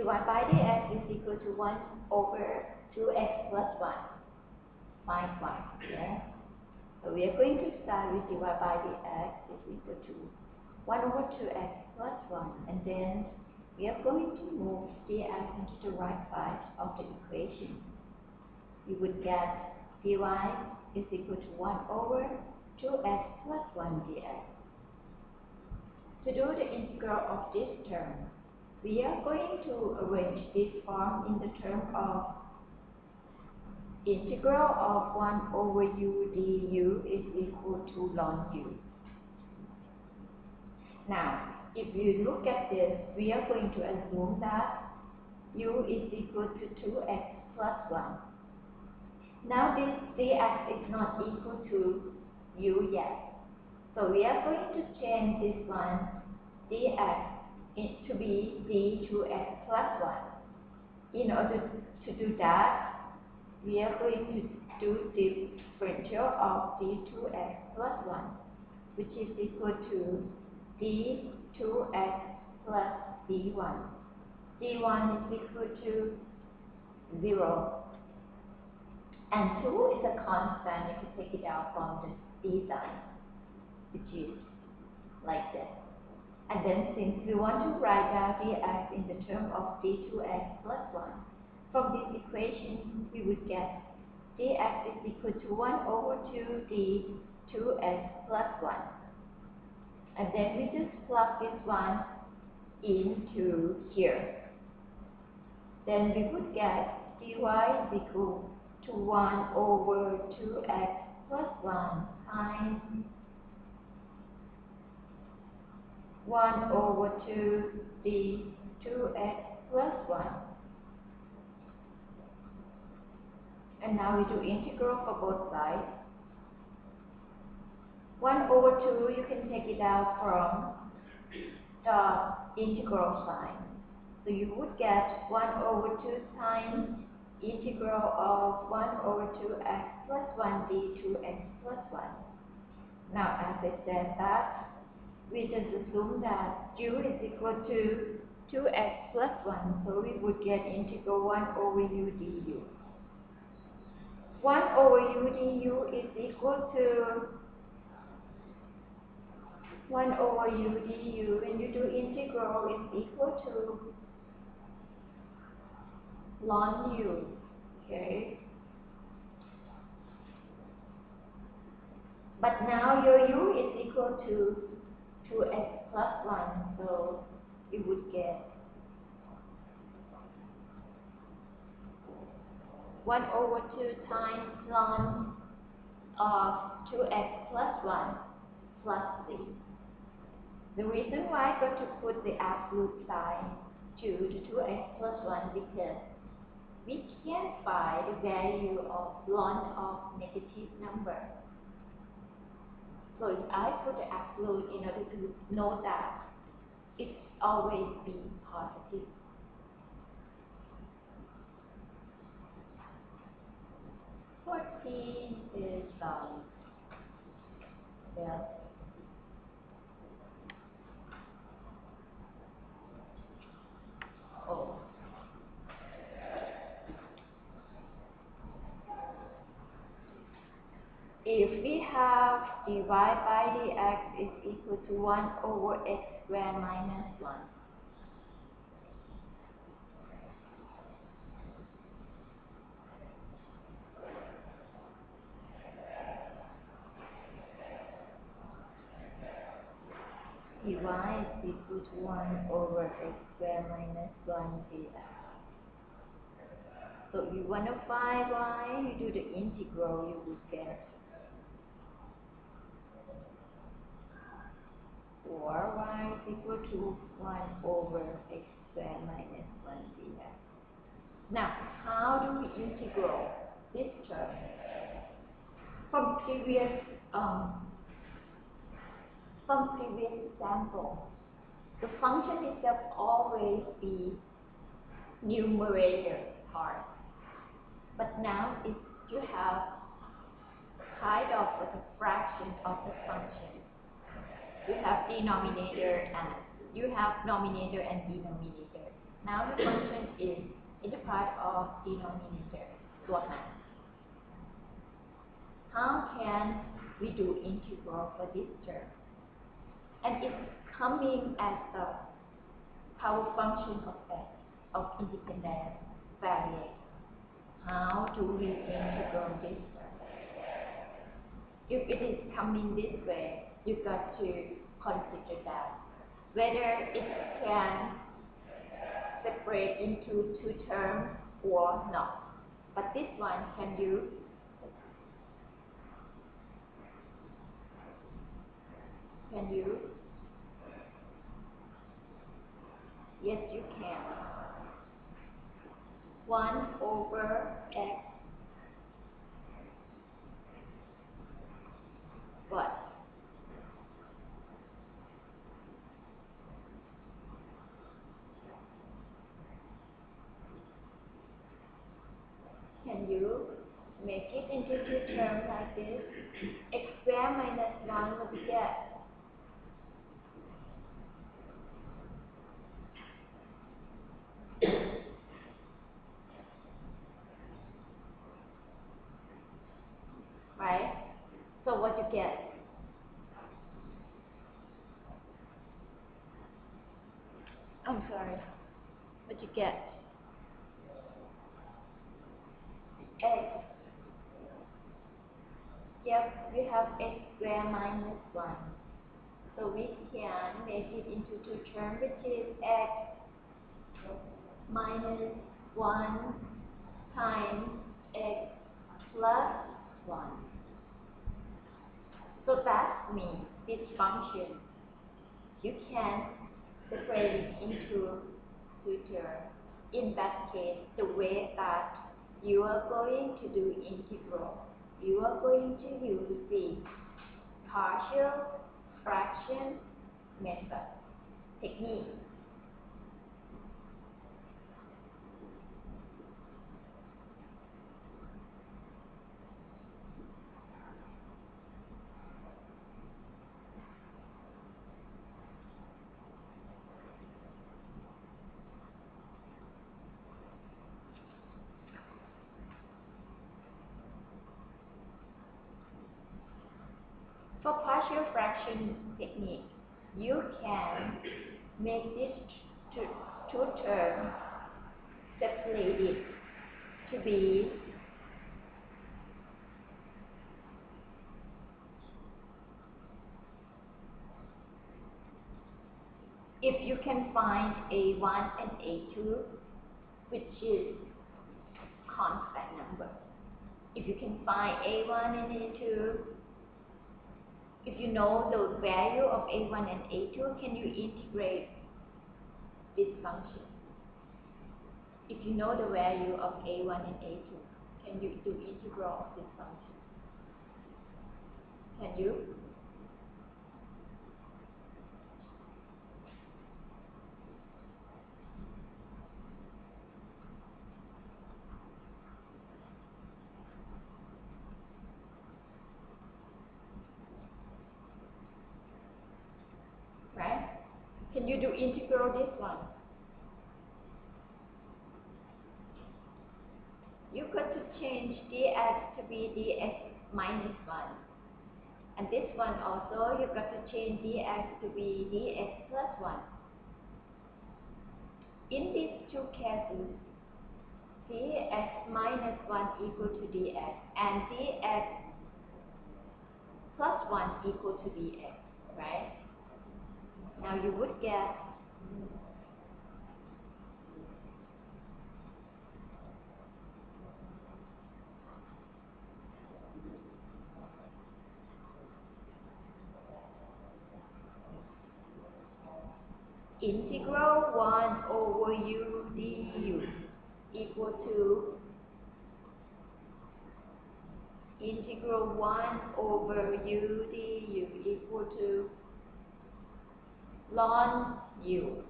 divided by dx is equal to 1 over 2x plus 1. Find 1. Yes. So we are going to start with divided by dx is equal to 1 over 2x plus 1. And then we are going to move dx into the right side of the equation. We would get dy is equal to 1 over 2x plus 1 dx. To do the integral of this term, we are going to arrange this form in the term of integral of 1 over u du is equal to ln u. Now, if you look at this, we are going to assume that u is equal to 2x plus 1. Now this dx is not equal to u yet. So we are going to change this one dx to be d2x plus 1. In order to do that, we are going to do differential of d2x plus 1, which is equal to d2x plus d1. d1 is equal to 0. And 2 is a constant. You can take it out from the d sign, which is like this. And then since we want to write down dx in the term of d2x plus 1, from this equation we would get dx is equal to 1 over 2 d2x plus 1. And then we just plug this one into here. Then we would get dy is equal to 1 over 2x plus 1 times 1 over 2 d2x plus 1. And now we do integral for both sides. 1 over 2, you can take it out from the integral sign. So you would get 1 over 2 times integral of 1 over 2x plus 1 d2x plus 1. Now as I said that, we just assume that u is equal to 2x plus 1, so we would get integral 1 over u du. 1 over u du is equal to 1 over u du. When you do integral, is equal to ln u. Okay. But now your u is equal to 2x plus 1, so you would get 1 over 2 times ln of 2x plus 1 plus 3. The reason why I got to put the absolute sign to the 2x plus 1 because we can't find the value of ln of negative number. So if I put the absolute in order to know that it always be positive. Is well, oh. If we have dy by dx is equal to 1 over x squared minus 1. Dy is equal to 1 over x squared minus 1 dx. So if you want to find y, you do the integral, you would get 4y is equal to 1 over x squared minus 1 dx. Now, how do we integral this term? From previous example, the function itself always be numerator part. But now if you have kind of like a fraction of the function, you have denominator and you have nominator and denominator. Now the function is in the part of denominator, ตัวหาร How can we do integral for this term? And it's coming as the power function of x, of independent variable. How do we integral this term? If it is coming this way, you got to consider that whether it can separate into two terms or not. But this one, can you? Yes, you can. 1 over x what? Can you make it into two terms like this? X squared minus 1, what do you get? Right? So what you get? I'm sorry. What you get? X. Yep, we have x squared minus 1. So we can make it into two terms, which is x minus 1 times x plus 1. So that means this function, you can separate it into two terms. In that case, the way that you are going to do integral, you are going to use the partial fraction method technique. For partial fraction technique, you can make this two terms separated to be if you can find A1 and A2, which is constant number. If you can find A1 and A2, if you know the value of A1 and A2, can you integrate this function? If you know the value of A1 and A2, can you do integral of this function? Can you? Right? Can you do integral this one? You got to change dx to be dx minus 1. And this one also, you got to change dx to be dx plus 1. In these two cases, dx minus 1 equal to dx and dx plus 1 equal to dx, right? Now you would get integral 1 over u du equal to integral 1 over u du equal to ln u.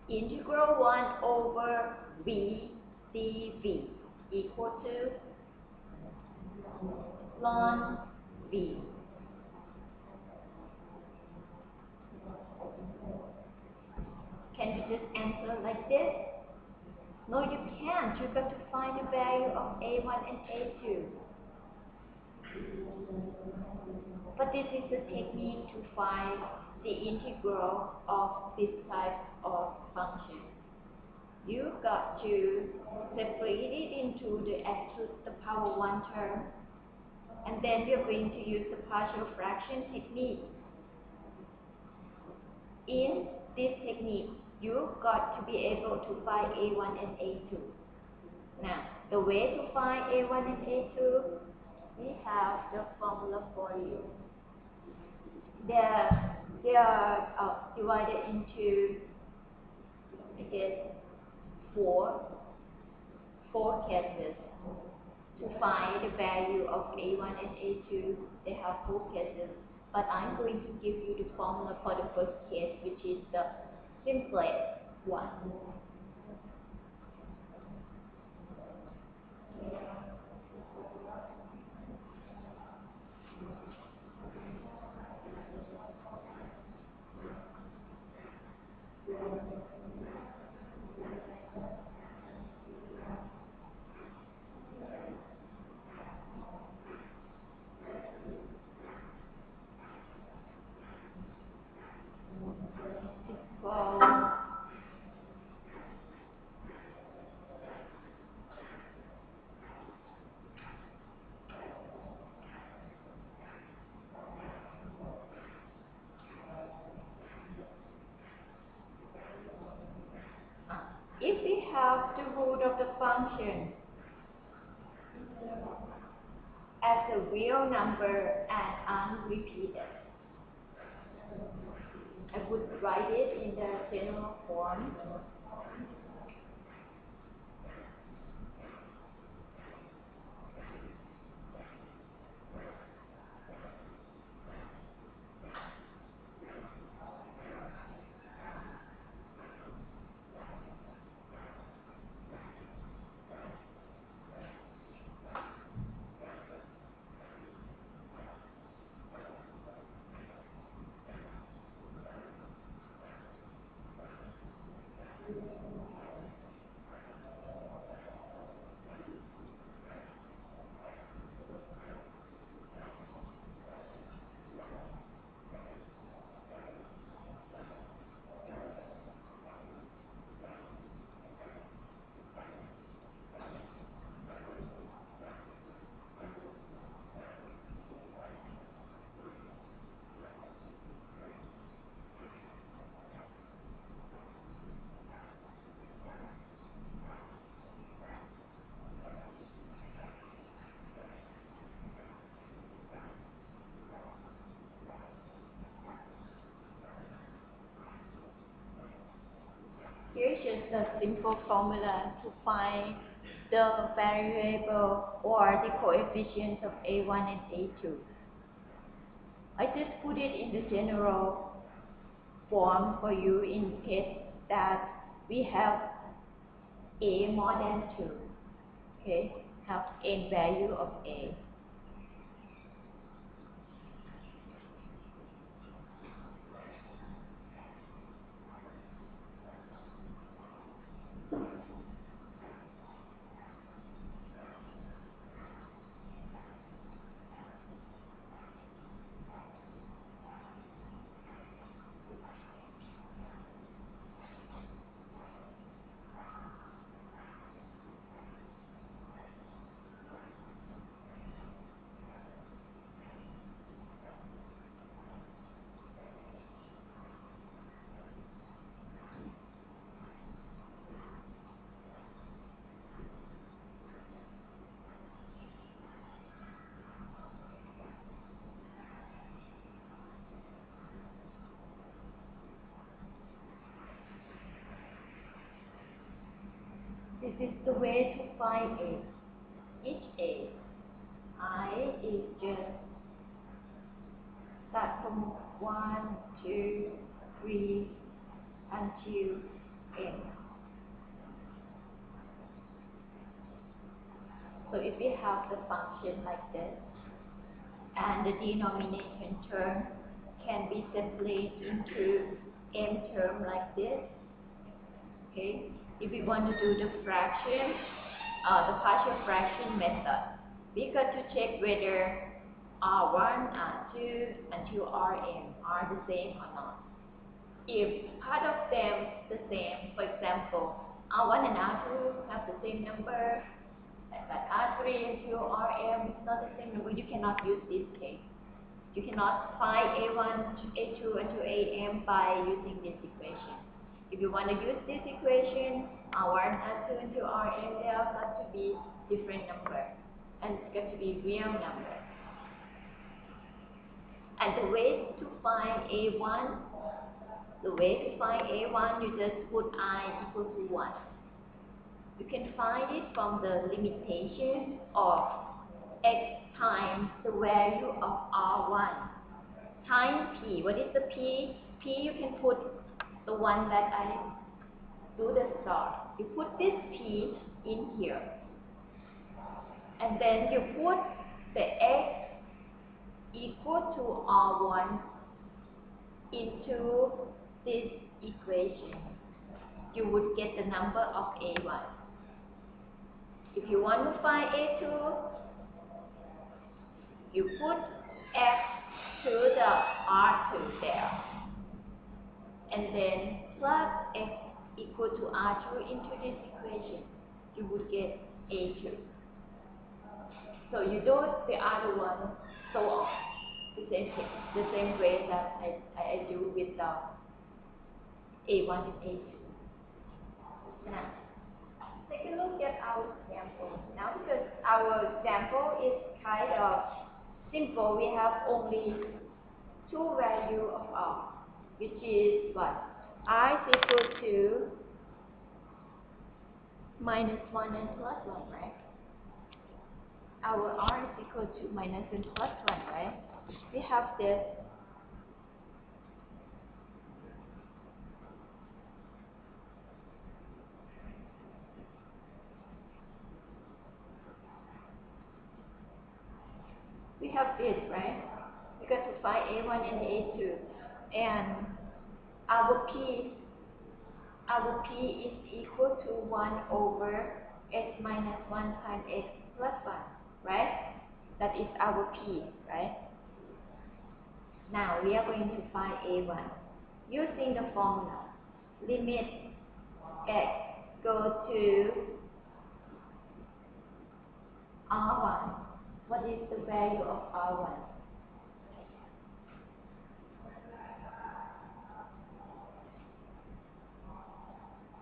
Integral 1 over v dv equal to ln v. like this? No, you can't. You got to find the value of a1 and a2. But this is a technique to find the integral of this type of function. You got to separate it into the x to the power 1 term, and then you're going to use the partial fraction technique. In this technique, you've got to be able to find a1 and a2. Now, the way to find a1 and a2, we have the formula for you. They are divided into, I guess, four cases. To find the value of a1 and a2, they have 4 cases. But I'm going to give you the formula for the first case, which is the simplest one. It's called if we have the root of the function as a real number and unrepeated, I would write it in the general form. Here's just a simple formula to find the variable or the coefficients of a1 and a2. I just put it in the general form for you in case that we have a more than 2. Okay, have n value of a. This is the way to find a. Each a, I is just start from 1, 2, 3 until n. So if we have the function like this, and the denominator term can be separated into n term like this, Okay, if we want to do the fraction, the partial fraction method, we got to check whether R1, R2, until Rm are the same or not. If part of them the same, for example, R1 and R2 have the same number, but R3 until Rm is not the same number, you cannot use this case. You cannot find A1, A2 until Am by using this equation. If you want to use this equation, R1, R2 until Rm, they are got to be different number, and it's got to be real number. And the way to find A1, you just put I equal to 1. You can find it from the limitation of x times the value of R1 times P. What is the P? P you can put the one that I do the star. You put this P in here. And then you put the x equal to R1 into this equation. You would get the number of A1. If you want to find A2, you put x to the R2 there. And then plus x equal to R2 into this equation, you would get A2. So you do the other one, so on. The same thing, the same way that I do with the A1 and A2. Now, take a look at our example. Now, because our example is kind of simple, we have only two values of R, which is what? R is equal to -1 and +1, right? Our R is equal to minus and +1, right? We have this. We have this, right? We got to find A1 and A2. And our P is equal to 1 over x minus 1 times x plus 1, right? That is our P, right? Now we are going to find A1 using the formula. Limit x go to R1. What is the value of R1?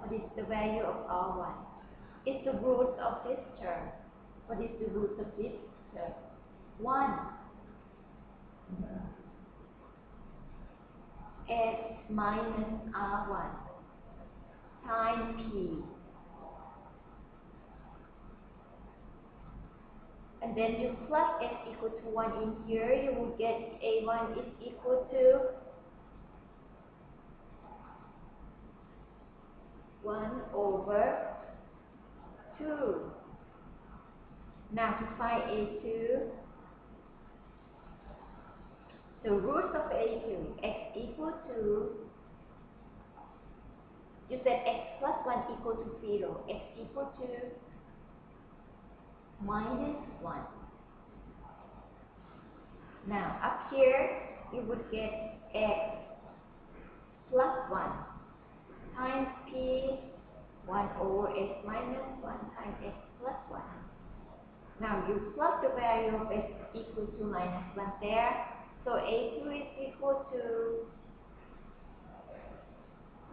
What is the value of R1? It's the root of this term. What is the root of this term? 1. X minus R1 times P. And then you plus x equal to 1 in here, you will get A1 is equal to 1 over 2. Now to find A2, the root of A2, x equal to, you said x plus 1 equal to 0, x equal to -1. Now up here, you would get x plus 1 times P 1 over x minus 1 times x plus 1. Now you plug the value of x equal to -1 there. So A2 is equal to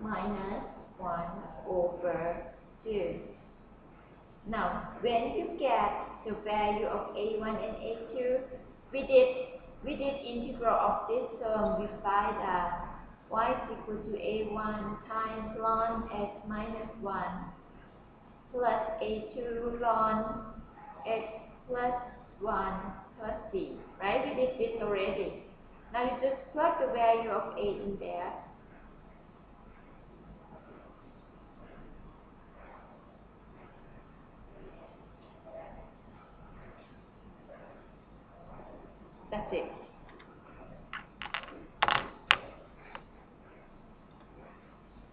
-1 over 2. Now when you get the value of A1 and A2, we did integral of this term. We find that y is equal to A1 times ln x minus 1 plus A2 ln x plus 1 plus c, right? We did this already. Now you just plug the value of A in there. That's it.